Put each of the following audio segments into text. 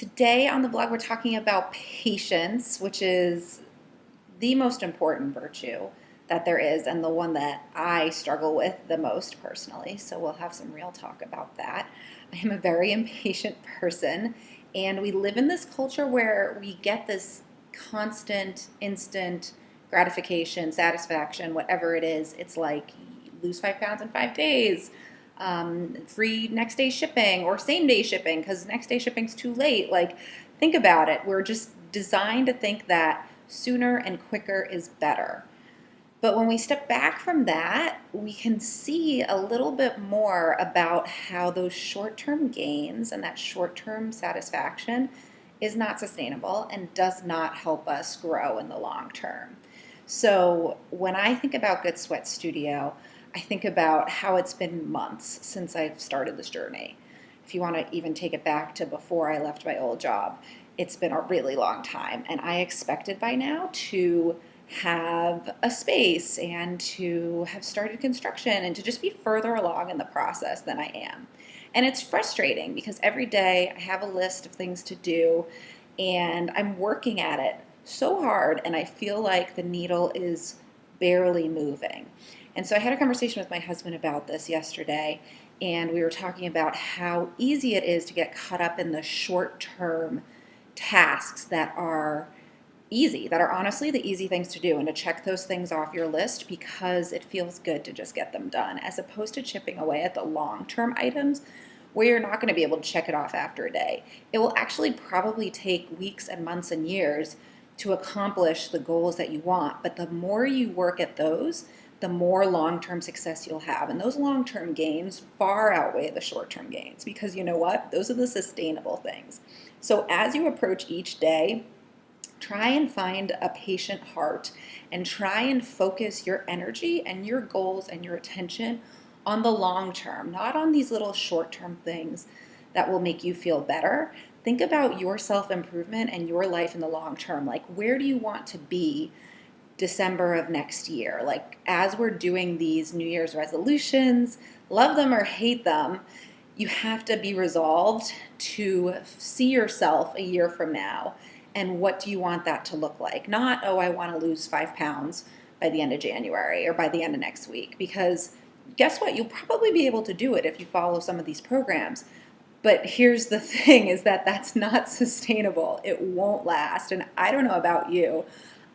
Today on the blog, we're talking about patience, which is the most important virtue that there is, and the one that I struggle with the most personally. So we'll have some real talk about that. I am a very impatient person, and we live in this culture where we get this constant, instant gratification, satisfaction, whatever it is. It's like lose 5 pounds in 5 days, free next day shipping or same day shipping because next day shipping's too late. Like, think about it. We're just designed to think that sooner and quicker is better. But when we step back from that, we can see a little bit more about how those short term gains and that short term satisfaction is not sustainable and does not help us grow in the long term. So when I think about Good Sweat Studio, I think about how it's been months since I've started this journey. If you want to even take it back to before I left my old job, it's been a really long time. And I expected by now to have a space and to have started construction and to just be further along in the process than I am. And it's frustrating because every day I have a list of things to do and I'm working at it so hard and I feel like the needle is barely moving. And so I had a conversation with my husband about this yesterday, and we were talking about how easy it is to get caught up in the short term tasks that are easy, that are honestly the easy things to do, and to check those things off your list because it feels good to just get them done, as opposed to chipping away at the long term items where you're not going to be able to check it off after a day. It will actually probably take weeks and months and years to accomplish the goals that you want, but the more you work at those, the more long-term success you'll have. And those long-term gains far outweigh the short-term gains because you know what? Those are the sustainable things. So as you approach each day, try and find a patient heart and try and focus your energy and your goals and your attention on the long term, not on these little short-term things that will make you feel better. Think about your self-improvement and your life in the long term. Like, where do you want to be December of next year? Like, as we're doing these New Year's resolutions, love them or hate them, you have to be resolved to see yourself a year from now. And what do you want that to look like? Not, oh, I want to lose 5 pounds by the end of January or by the end of next week. Because guess what? You'll probably be able to do it if you follow some of these programs. But here's the thing is that that's not sustainable. It won't last. And I don't know about you.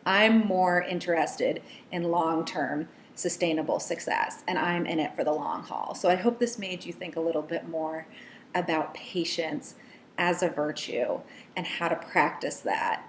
I'm more interested in long-term sustainable success, and I'm in it for the long haul. So I hope this made you think a little bit more about patience as a virtue and how to practice that